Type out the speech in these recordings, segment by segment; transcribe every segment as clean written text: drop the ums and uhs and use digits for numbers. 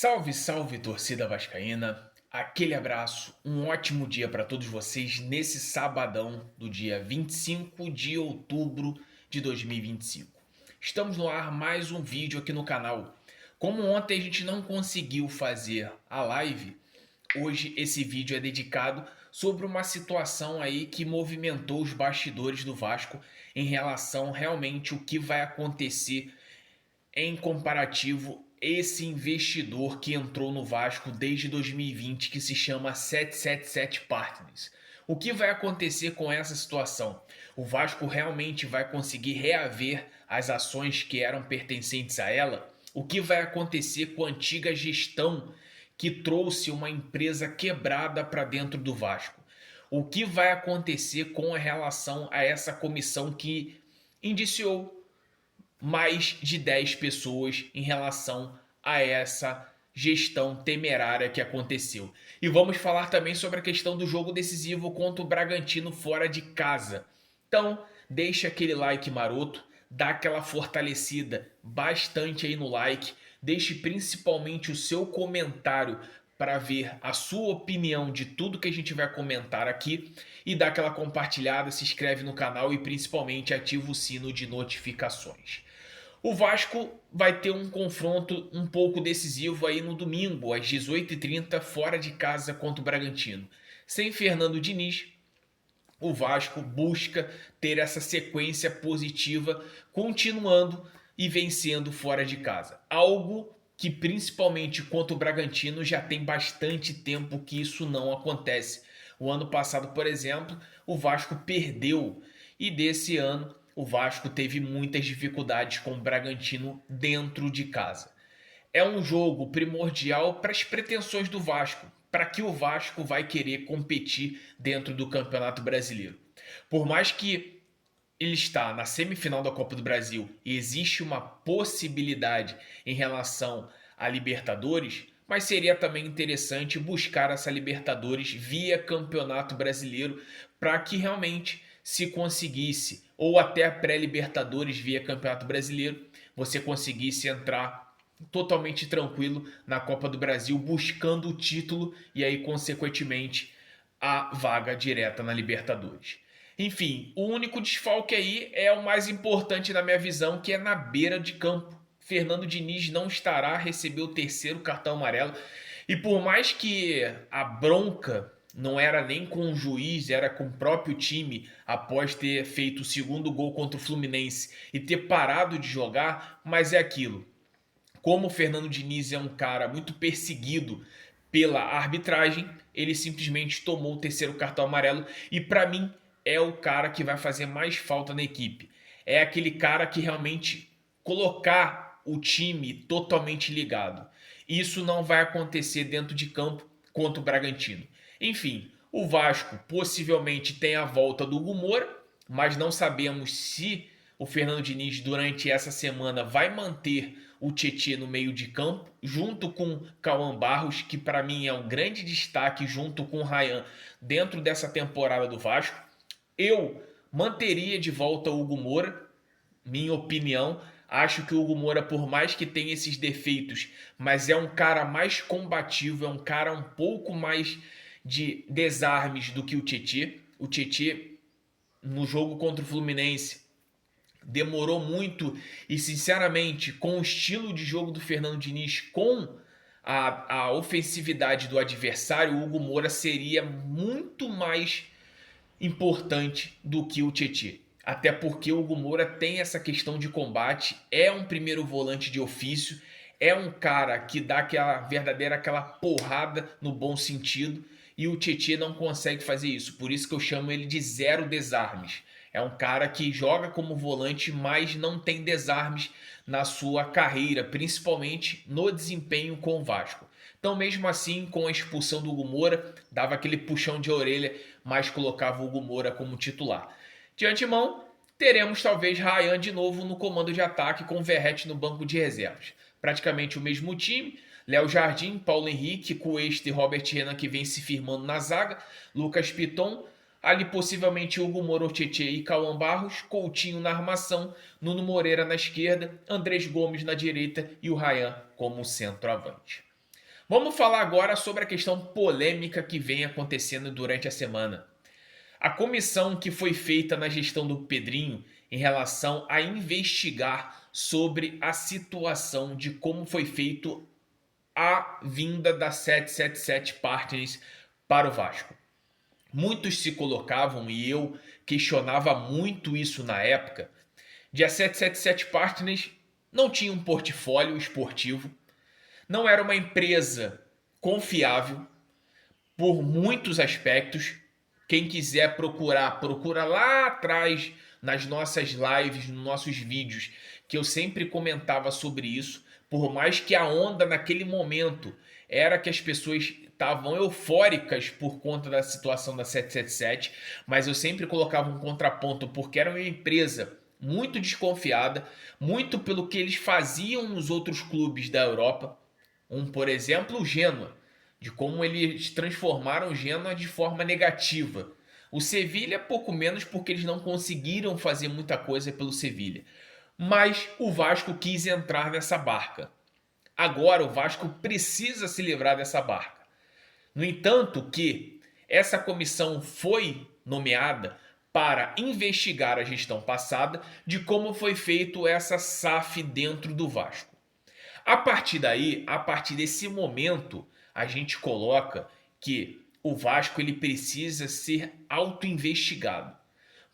Salve, salve, torcida vascaína! Aquele abraço, um ótimo dia para todos vocês nesse sabadão do dia 25 de outubro de 2025. Estamos no ar mais um vídeo aqui no canal. Como ontem a gente não conseguiu fazer a live, hoje esse vídeo é dedicado sobre uma situação aí que movimentou os bastidores do Vasco em relação realmente o que vai acontecer em comparativo esse investidor que entrou no Vasco desde 2020, que se chama 777 Partners. O que vai acontecer com essa situação? O Vasco realmente vai conseguir reaver as ações que eram pertencentes a ela? O que vai acontecer com a antiga gestão que trouxe uma empresa quebrada para dentro do Vasco? O que vai acontecer com a relação a essa comissão que indiciou mais de 10 pessoas em relação a essa gestão temerária que aconteceu? E vamos falar também sobre a questão do jogo decisivo contra o Bragantino fora de casa. Então, deixa aquele like maroto, dá aquela fortalecida bastante aí no like, deixe principalmente o seu comentário para ver a sua opinião de tudo que a gente vai comentar aqui e dá aquela compartilhada, se inscreve no canal e principalmente ativa o sino de notificações. O Vasco vai ter um confronto um pouco decisivo aí no domingo, às 18h30, fora de casa contra o Bragantino. Sem Fernando Diniz, o Vasco busca ter essa sequência positiva, continuando e vencendo fora de casa. Algo que principalmente contra o Bragantino já tem bastante tempo que isso não acontece. O ano passado, por exemplo, o Vasco perdeu e desse ano o Vasco teve muitas dificuldades com o Bragantino dentro de casa. É um jogo primordial para as pretensões do Vasco, para que o Vasco vai querer competir dentro do Campeonato Brasileiro. Por mais que ele está na semifinal da Copa do Brasil e existe uma possibilidade em relação à Libertadores, mas seria também interessante buscar essa Libertadores via Campeonato Brasileiro para que realmente se conseguisse, ou até a pré-Libertadores via Campeonato Brasileiro, você conseguisse entrar totalmente tranquilo na Copa do Brasil, buscando o título e aí, consequentemente, a vaga direta na Libertadores. Enfim, o único desfalque aí é o mais importante na minha visão, que é na beira de campo. Fernando Diniz não estará, recebeu o terceiro cartão amarelo. E por mais que a bronca não era nem com o juiz, era com o próprio time, após ter feito o segundo gol contra o Fluminense e ter parado de jogar, mas é aquilo. Como o Fernando Diniz é um cara muito perseguido pela arbitragem, ele simplesmente tomou o terceiro cartão amarelo e para mim é o cara que vai fazer mais falta na equipe. É aquele cara que realmente colocar o time totalmente ligado. Isso não vai acontecer dentro de campo contra o Bragantino. Enfim, o Vasco possivelmente tem a volta do Hugo Moura, mas não sabemos se o Fernando Diniz durante essa semana vai manter o Tietê no meio de campo, junto com Cauã Barros, que para mim é um grande destaque, junto com o Ryan dentro dessa temporada do Vasco. Eu manteria de volta o Hugo Moura, minha opinião. Acho que o Hugo Moura, por mais que tenha esses defeitos, mas é um cara mais combativo, é um cara um pouco mais de desarmes do que o Tietê. O Tietê, no jogo contra o Fluminense, demorou muito e, sinceramente, com o estilo de jogo do Fernando Diniz, com a ofensividade do adversário, o Hugo Moura seria muito mais importante do que o Tietê. Até porque o Hugo Moura tem essa questão de combate, é um primeiro volante de ofício, é um cara que dá aquela porrada no bom sentido, e o Tietê não consegue fazer isso. Por isso que eu chamo ele de zero desarmes. É um cara que joga como volante, mas não tem desarmes na sua carreira, principalmente no desempenho com o Vasco. Então, mesmo assim, com a expulsão do Hugo Moura, dava aquele puxão de orelha, mas colocava o Hugo Moura como titular. De antemão, teremos talvez Ryan de novo no comando de ataque, com o Verratti no banco de reservas. Praticamente o mesmo time. Léo Jardim, Paulo Henrique, Cuesta e Robert Renan, que vem se firmando na zaga. Lucas Piton, ali possivelmente Hugo Moura, Tietê e Cauã Barros. Coutinho na armação, Nuno Moreira na esquerda, Andrés Gomes na direita e o Ryan como centroavante. Vamos falar agora sobre a questão polêmica que vem acontecendo durante a semana. A comissão que foi feita na gestão do Pedrinho em relação a investigar sobre a situação de como foi feito a vinda da 777 Partners para o Vasco. Muitos se colocavam, e eu questionava muito isso na época, de a 777 Partners não tinha um portfólio esportivo, não era uma empresa confiável por muitos aspectos. Quem quiser procurar, procura lá atrás nas nossas lives, nos nossos vídeos, que eu sempre comentava sobre isso. Por mais que a onda naquele momento era que as pessoas estavam eufóricas por conta da situação da 777, mas eu sempre colocava um contraponto porque era uma empresa muito desconfiada, muito pelo que eles faziam nos outros clubes da Europa. Por exemplo, o Genoa, de como eles transformaram o Genoa de forma negativa. O Sevilha, pouco menos, porque eles não conseguiram fazer muita coisa pelo Sevilha. Mas o Vasco quis entrar nessa barca. Agora o Vasco precisa se livrar dessa barca. No entanto, que essa comissão foi nomeada para investigar a gestão passada de como foi feito essa SAF dentro do Vasco. A partir daí, a partir desse momento, a gente coloca que o Vasco ele precisa ser auto-investigado.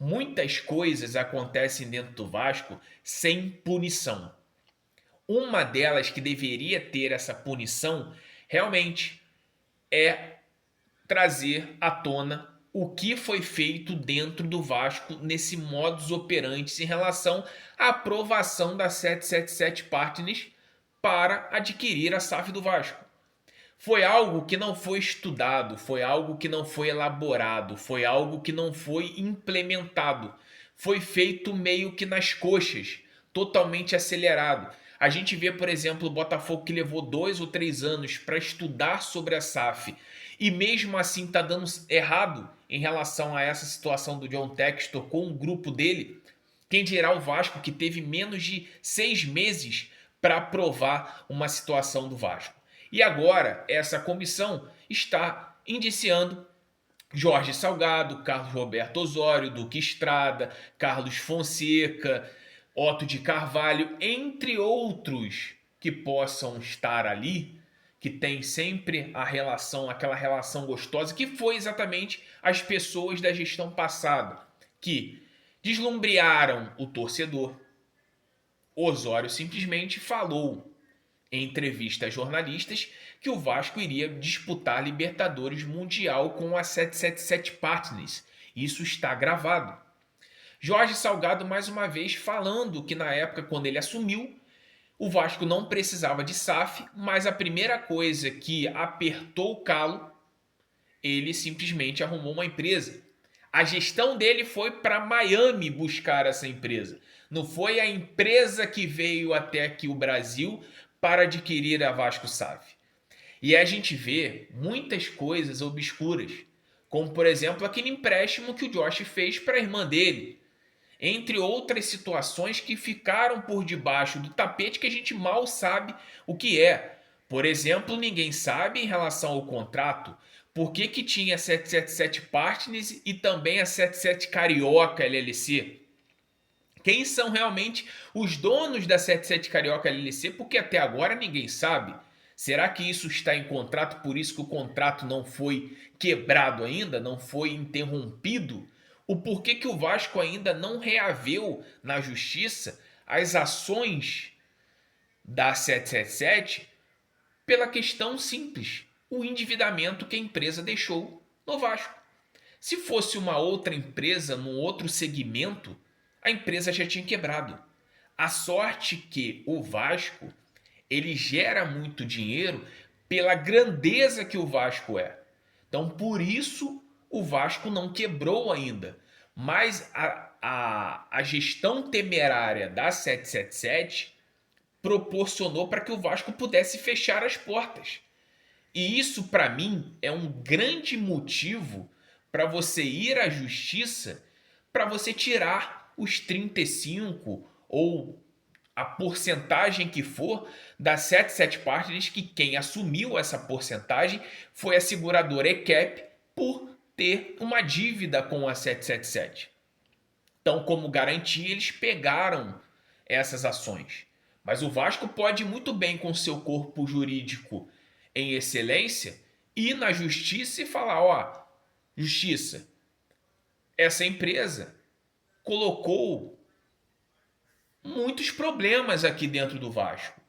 Muitas coisas acontecem dentro do Vasco sem punição. Uma delas que deveria ter essa punição realmente é trazer à tona o que foi feito dentro do Vasco nesse modus operandi em relação à aprovação da 777 Partners para adquirir a SAF do Vasco. Foi algo que não foi estudado, foi algo que não foi elaborado, foi algo que não foi implementado. Foi feito meio que nas coxas, totalmente acelerado. A gente vê, por exemplo, o Botafogo que levou 2 ou 3 anos para estudar sobre a SAF e mesmo assim está dando errado em relação a essa situação do John Textor com o grupo dele. Quem dirá o Vasco, que teve menos de 6 meses para aprovar uma situação do Vasco. E agora essa comissão está indiciando Jorge Salgado, Carlos Roberto Osório, Duque Estrada, Carlos Fonseca, Otto de Carvalho, entre outros que possam estar ali, que tem sempre a relação, aquela relação gostosa, que foi exatamente as pessoas da gestão passada, que deslumbrearam o torcedor. Osório simplesmente falou em entrevista a jornalistas que o Vasco iria disputar Libertadores Mundial com a 777 Partners. Isso está gravado. Jorge Salgado mais uma vez falando que na época quando ele assumiu, o Vasco não precisava de SAF, mas a primeira coisa que apertou o calo, ele simplesmente arrumou uma empresa. A gestão dele foi para Miami buscar essa empresa. Não foi a empresa que veio até aqui o Brasil para adquirir a Vasco SAF. E a gente vê muitas coisas obscuras, como por exemplo aquele empréstimo que o Josh fez para a irmã dele, entre outras situações que ficaram por debaixo do tapete que a gente mal sabe o que é. Por exemplo, ninguém sabe em relação ao contrato por que tinha a 777 Partners e também a 77 Carioca LLC. Quem são realmente os donos da 77 Carioca LLC? Porque até agora ninguém sabe. Será que isso está em contrato, por isso que o contrato não foi quebrado ainda, não foi interrompido? O porquê que o Vasco ainda não reaveu na justiça as ações da 777 pela questão simples, o endividamento que a empresa deixou no Vasco. Se fosse uma outra empresa, num outro segmento, a empresa já tinha quebrado. A sorte que o Vasco, ele gera muito dinheiro pela grandeza que o Vasco é. Então, por isso, o Vasco não quebrou ainda. Mas a gestão temerária da 777 proporcionou para que o Vasco pudesse fechar as portas. E isso, para mim, é um grande motivo para você ir à justiça, para você tirar os 35 ou a porcentagem que for da 77 Partners, que quem assumiu essa porcentagem foi a seguradora ECAP por ter uma dívida com a 777. Então, como garantia, eles pegaram essas ações. Mas o Vasco pode muito bem, com seu corpo jurídico em excelência, ir na justiça e falar: ó, justiça, essa empresa colocou muitos problemas aqui dentro do Vasco.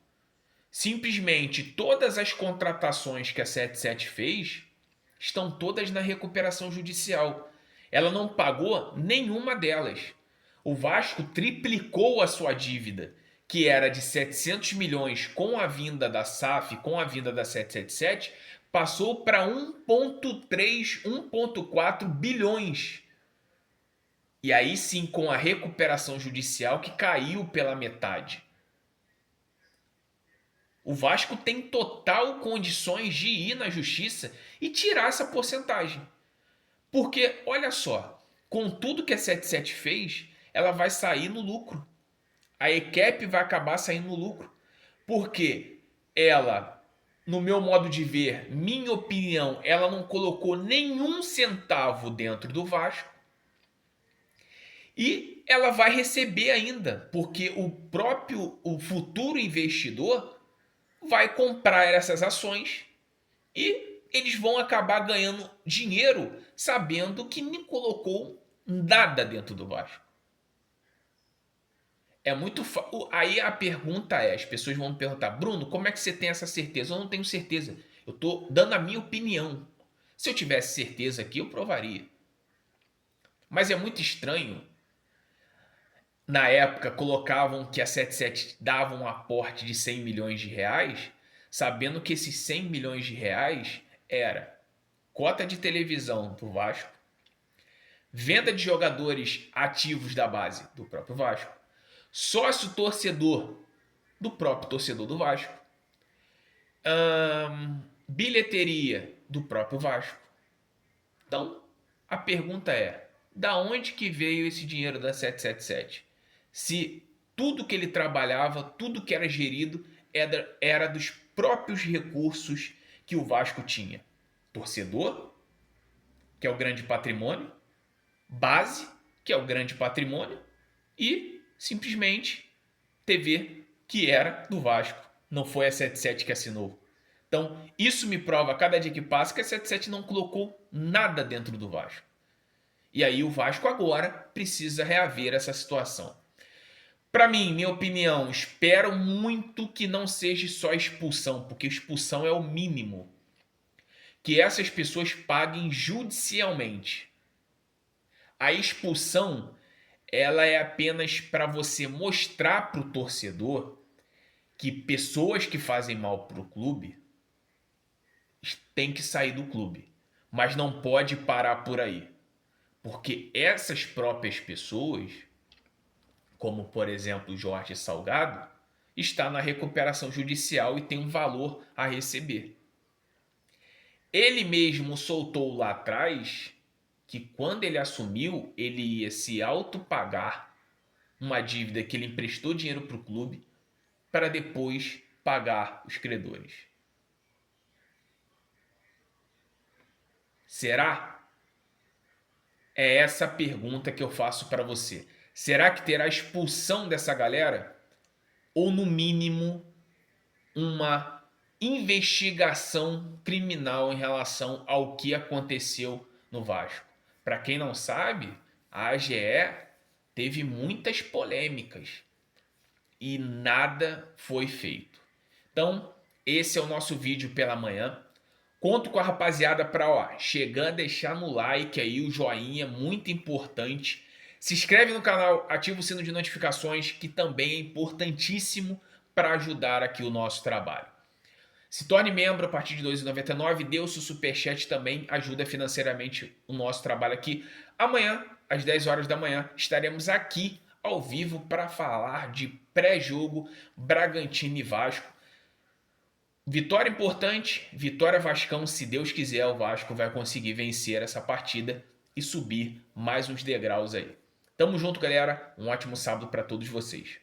Simplesmente todas as contratações que a 77 fez estão todas na recuperação judicial. Ela não pagou nenhuma delas. O Vasco triplicou a sua dívida, que era de 700 milhões com a vinda da SAF, com a vinda da 777, passou para 1,3, 1,4 bilhões. E aí sim, com a recuperação judicial, que caiu pela metade. O Vasco tem total condições de ir na justiça e tirar essa porcentagem. Porque, olha só, com tudo que a 77 fez, ela vai sair no lucro. A ECAP vai acabar saindo no lucro. Porque ela, no meu modo de ver, minha opinião, ela não colocou nenhum centavo dentro do Vasco. E ela vai receber ainda, porque o futuro investidor vai comprar essas ações e eles vão acabar ganhando dinheiro sabendo que nem colocou nada dentro do Vasco. É muito Aí a pergunta é, as pessoas vão me perguntar: Bruno, como é que você tem essa certeza? Eu não tenho certeza. Eu estou dando a minha opinião. Se eu tivesse certeza aqui, eu provaria. Mas é muito estranho. Na época, colocavam que a 77 dava um aporte de 100 milhões de reais, sabendo que esses 100 milhões de reais era cota de televisão do Vasco, venda de jogadores ativos da base do próprio Vasco, sócio torcedor do próprio torcedor do Vasco, bilheteria do próprio Vasco. Então, a pergunta é: da onde que veio esse dinheiro da 777? Se tudo que ele trabalhava, tudo que era gerido, era dos próprios recursos que o Vasco tinha. Torcedor, que é o grande patrimônio, base, que é o grande patrimônio, e simplesmente TV, que era do Vasco. Não foi a 77 que assinou. Então, isso me prova a cada dia que passa que a 77 não colocou nada dentro do Vasco. E aí o Vasco agora precisa reaver essa situação. Para mim, minha opinião, espero muito que não seja só expulsão, porque expulsão é o mínimo. Que essas pessoas paguem judicialmente. A expulsão, ela é apenas para você mostrar para o torcedor que pessoas que fazem mal para o clube têm que sair do clube. Mas não pode parar por aí. Porque essas próprias pessoas, como por exemplo o Jorge Salgado, está na recuperação judicial e tem um valor a receber. Ele mesmo soltou lá atrás que quando ele assumiu, ele ia se autopagar uma dívida que ele emprestou dinheiro para o clube para depois pagar os credores. Será? É essa a pergunta que eu faço para você. Será que terá expulsão dessa galera? Ou, no mínimo, uma investigação criminal em relação ao que aconteceu no Vasco? Para quem não sabe, a AGE teve muitas polêmicas e nada foi feito. Então, esse é o nosso vídeo pela manhã. Conto com a rapaziada para chegar a deixar no like aí, o joinha, muito importante. Se inscreve no canal, ativa o sino de notificações, que também é importantíssimo para ajudar aqui o nosso trabalho. Se torne membro a partir de R$ 2,99, dê o seu superchat também, ajuda financeiramente o nosso trabalho aqui. Amanhã, às 10 horas da manhã, estaremos aqui ao vivo para falar de pré-jogo Bragantino e Vasco. Vitória importante, vitória Vascão, se Deus quiser o Vasco vai conseguir vencer essa partida e subir mais uns degraus aí. Tamo junto, galera, um ótimo sábado para todos vocês.